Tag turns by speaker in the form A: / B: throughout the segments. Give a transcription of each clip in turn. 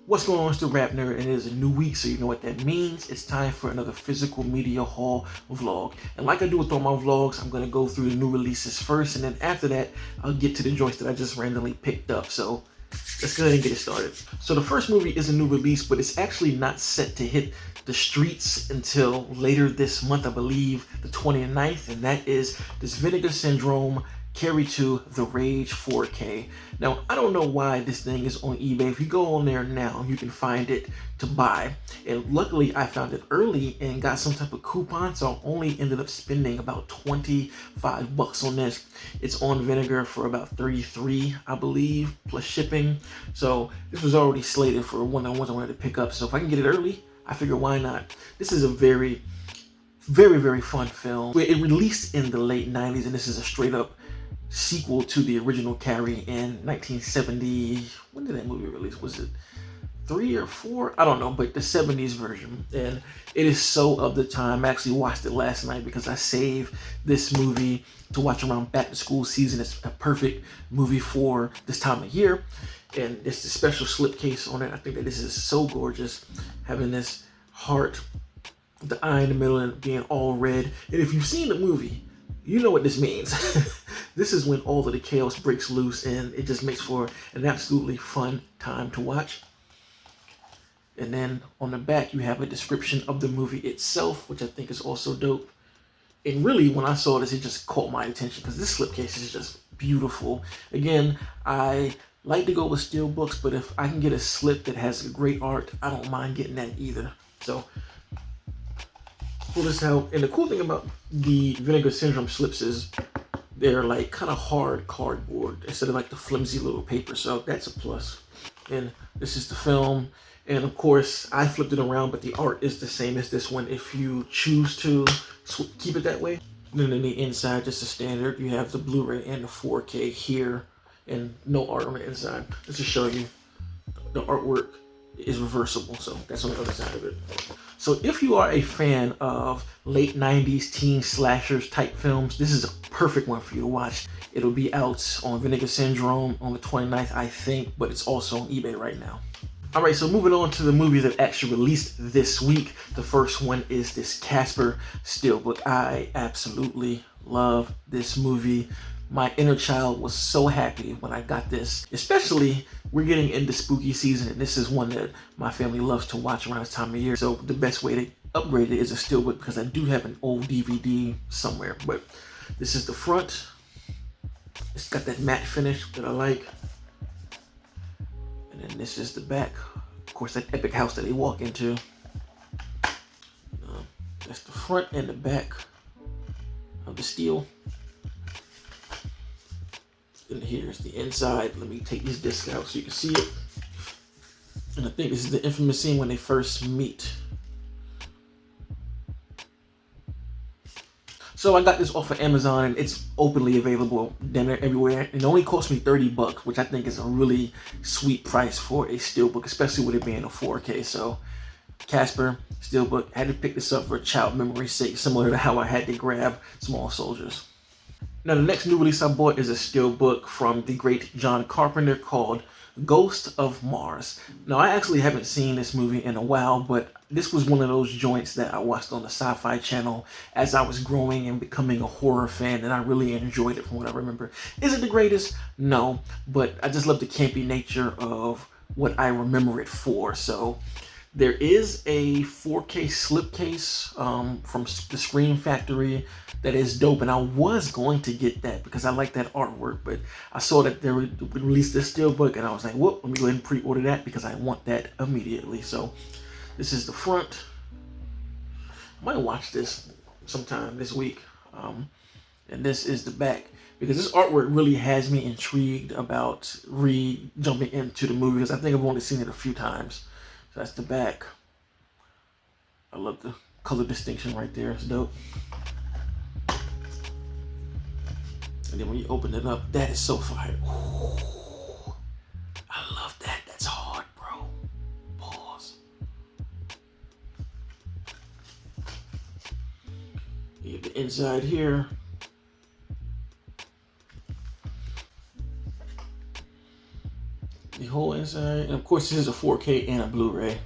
A: What's going on? It's the RapNerd, and it is a new week, so you know what that means. It's time for another physical media haul vlog. And like I do with all my vlogs, I'm going to go through the new releases first, and then after that, I'll get to the joints that I just randomly picked up. So let's go ahead and get it started. So the first movie is a new release, but it's actually not set to hit the streets until later this month, I believe, the 29th, and that is this Vinegar Syndrome Carry to the Rage 4K. Now, I don't know why this thing is on eBay. If you go on there now, you can find it to buy. And luckily, I found it early and got some type of coupon, so I only ended up spending about 25 bucks on this. It's on Vinegar for about 33, I believe, plus shipping. So this was already slated for one of the ones I wanted to pick up. So if I can get it early, I figure why not? This is a very, very fun film. It released in the late 90s, and this is a straight up sequel to the original Carrie in 1970. When did that movie release? Was it 3 or 4? I don't know, but the 70s version. And it is so of the time. I actually watched it last night because I saved this movie to watch around back to school season. It's a perfect movie for this time of year. And it's the special slipcase on it. I think that this is so gorgeous, having this heart, the eye in the middle, and being all red. And if you've seen the movie, you know what this means. This is when all of the chaos breaks loose, and it just makes for an absolutely fun time to watch. And then on the back, you have a description of the movie itself, which I think is also dope. And really, when I saw this, it just caught my attention because this slipcase is just beautiful. Again, I like to go with Steelbooks, but if I can get a slip that has great art, I don't mind getting that either. So pull this out. And the cool thing about the Vinegar Syndrome slips is they're like kind of hard cardboard instead of like the flimsy little paper. So that's a plus. And this is the film. And of course, I flipped it around, but the art is the same as this one if you choose to keep it that way. And then in the inside, just a standard, you have the Blu-ray and the 4K here, and no art on the inside. Just to show you, the artwork is reversible, so that's on the other side of it. So if you are a fan of late 90s teen slashers type films, this is a perfect one for you to watch. It'll be out on Vinegar Syndrome on the 29th, I think, but it's also on eBay right now. All right, so moving on to the movies that actually released this week. The first one is this Casper Steelbook. I absolutely love this movie. My inner child was so happy when I got this. Especially, we're getting into spooky season, and this is one that my family loves to watch around this time of year. So the best way to upgrade it is a Steelbook, because I do have an old DVD somewhere. But this is the front. It's got that matte finish that I like. And then this is the back. Of course, that epic house that they walk into. That's the front and the back of the steel. And here's the inside. Let me take this disc out so you can see it. And I think this is the infamous scene when they first meet. So I got this off of Amazon, and it's openly available damn near everywhere. It only cost me 30 bucks, which I think is a really sweet price for a Steelbook, especially with it being a 4K. So Casper Steelbook, had to pick this up for child memory's sake, similar to how I had to grab Small Soldiers. Now the next new release I bought is a Steelbook from the great John Carpenter called Ghost of Mars. Now I actually haven't seen this movie in a while, but this was one of those joints that I watched on the Sci-Fi Channel as I was growing and becoming a horror fan, and I really enjoyed it from what I remember. Is it the greatest? No, but I just love the campy nature of what I remember it for. So there is a 4K slipcase from the Scream Factory that is dope, and I was going to get that because I like that artwork, but I saw that they released this Steelbook, and I was like, whoop, let me go ahead and pre-order that because I want that immediately. So this is the front. I might watch this sometime this week. And this is the back, because this artwork really has me intrigued about jumping into the movie, because I think I've only seen it a few times. So that's the back. I love the color distinction right there. It's dope. And then when you open it up, that is so fire. Ooh, I love that. That's hard, bro. Pause. You have the inside here. whole inside. And of course, this is a 4K and a Blu-ray.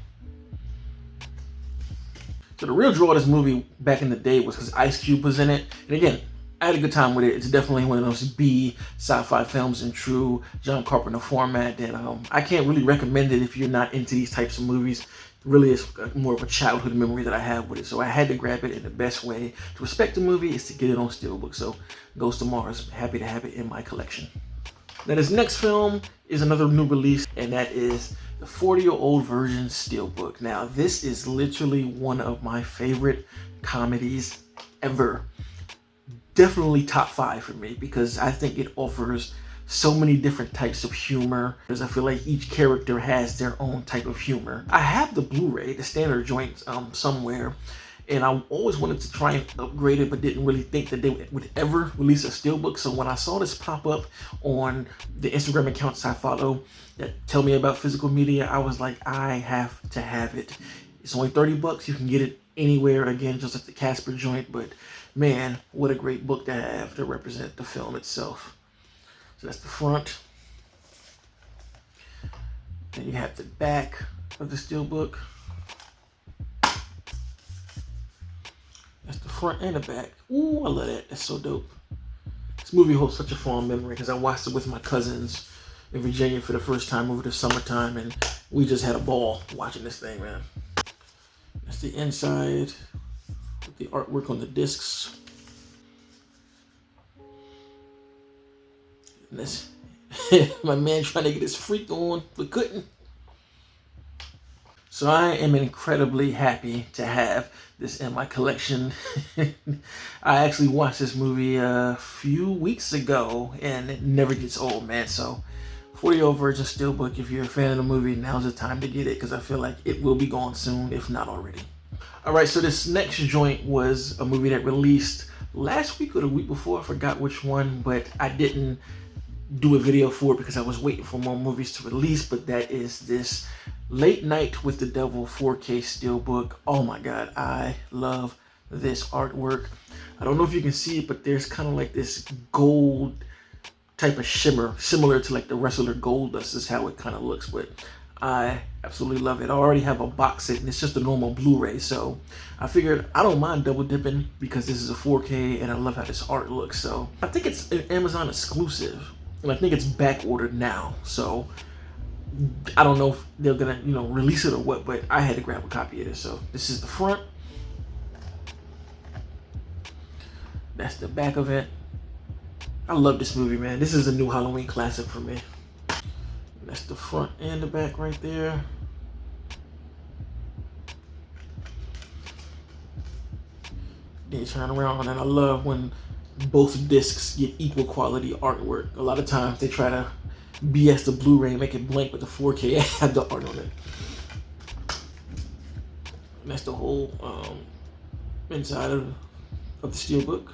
A: So the real draw of this movie back in the day was because Ice Cube was in it. And again, I had a good time with it. It's definitely one of those B sci-fi films in true John Carpenter format. And I can't really recommend it if you're not into these types of movies. Really, it's more of a childhood memory that I have with it. So I had to grab it, and the best way to respect the movie is to get it on Steelbook. So Ghost of Mars, happy to have it in my collection. Now this next film is another new release, and that is the 40-year-old virgin Steelbook. Now this is literally one of my favorite comedies ever. Definitely top 5 for me, because I think it offers so many different types of humor, because I feel like each character has their own type of humor. I have the Blu-ray, the standard joint, somewhere, and I always wanted to try and upgrade it, but didn't really think that they would ever release a Steelbook. So when I saw this pop up on the Instagram accounts I follow that tell me about physical media, I was like, I have to have it. It's only 30 bucks. You can get it anywhere, again, just at the Casper joint, but man, what a great book to have to represent the film itself. So that's the front. Then you have the back of the Steelbook. That's the front and the back. Ooh, I love that. That's so dope. This movie holds such a fond memory because I watched it with my cousins in Virginia for the first time over the summertime, and we just had a ball watching this thing, man. That's the inside with the artwork on the discs. And that's my man trying to get his freak on, but couldn't. So I am incredibly happy to have this in my collection. I actually watched this movie a few weeks ago, and it never gets old, man. So 40-year-old virgin Steelbook, if you're a fan of the movie, now's the time to get it, because I feel like it will be gone soon, if not already. All right, so this next joint was a movie that released last week or the week before. I forgot which one, but I didn't do a video for it because I was waiting for more movies to release. But that is this Late Night with the Devil 4K Steelbook. Oh my God, I love this artwork. I don't know if you can see it, but there's kind of like this gold type of shimmer, similar to like the Wrestler Goldust is how it kind of looks, but I absolutely love it. I already have a box set, and it's just a normal Blu-ray, so I figured I don't mind double dipping because this is a 4K and I love how this art looks. So I think it's an Amazon exclusive, and I think it's back ordered now, so I don't know if they're gonna release it or what, but I had to grab a copy of this. So this is the front, that's the back of it. I love this movie, man. This is a new Halloween classic for me. That's the front and the back right there. Then you turn around, and I love when both discs get equal quality artwork. A lot of times they try to BS the Blu-ray and make it blank, but the 4K had the art on it. And that's the whole inside of the Steelbook.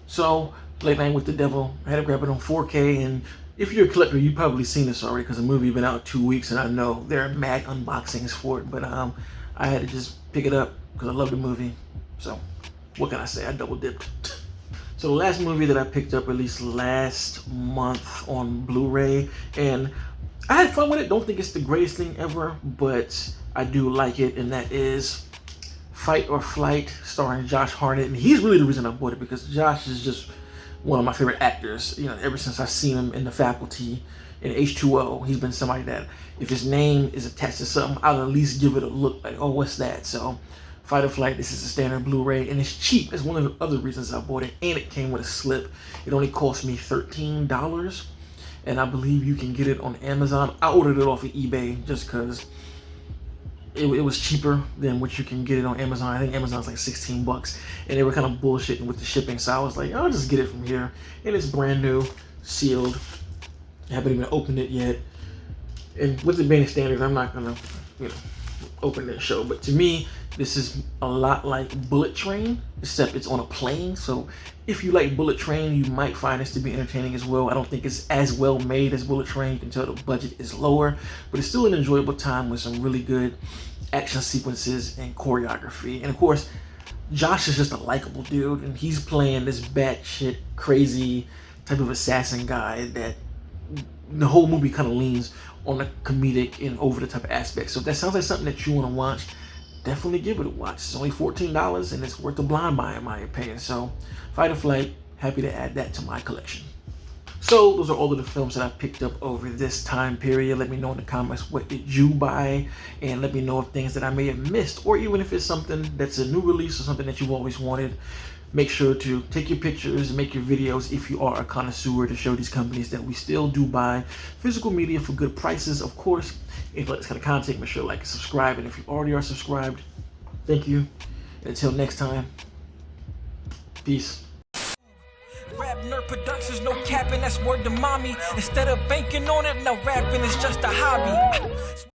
A: So, Late Night with the Devil, I had to grab it on 4K, and if you're a collector, you've probably seen this already because the movie's been out 2 weeks, and I know there are mad unboxings for it, but I had to just pick it up because I love the movie. So, what can I say? I double dipped. So the last movie that I picked up released last month on Blu-ray, and I had fun with it. Don't think it's the greatest thing ever, but I do like it, and that is Fight or Flight, starring Josh Hartnett. And he's really the reason I bought it, because Josh is just one of my favorite actors. Ever since I've seen him in The Faculty, in H2O, he's been somebody that if his name is attached to something, I'll at least give it a look like, oh, what's that? So Fight or Flight, this is a standard Blu-ray, and it's cheap. That's one of the other reasons I bought it, and it came with a slip. It only cost me $13, and I believe you can get it on Amazon. I ordered it off of eBay just because it was cheaper than what you can get it on Amazon. I think Amazon's like 16 bucks, and they were kind of bullshitting with the shipping, so I was like, I'll just get it from here. And it's brand new, sealed. I haven't even opened it yet. And with it being standard, I'm not gonna, open that show. But to me, this is a lot like Bullet Train, except it's on a plane. So if you like Bullet Train, you might find this to be entertaining as well. I don't think it's as well made as Bullet Train. You can tell the budget is lower, but it's still an enjoyable time with some really good action sequences and choreography. And of course, Josh is just a likable dude, and he's playing this batshit crazy type of assassin guy that the whole movie kind of leans on the comedic and over the type of aspect. So if that sounds like something that you want to watch, definitely give it a watch. It's only $14 and it's worth a blind buy in my opinion. So Fight or Flight, happy to add that to my collection. So those are all of the films that I picked up over this time period. Let me know in the comments, what did you buy? And let me know of things that I may have missed, or even if it's something that's a new release or something that you've always wanted. Make sure to take your pictures and make your videos if you are a connoisseur, to show these companies that we still do buy physical media for good prices. Of course, if you like this kind of content, make sure to like and subscribe. And if you already are subscribed, thank you. Until next time, peace.
B: RapNerd Productions, no capping, that's word to mommy. Instead of banking on it, now rapping is just a hobby.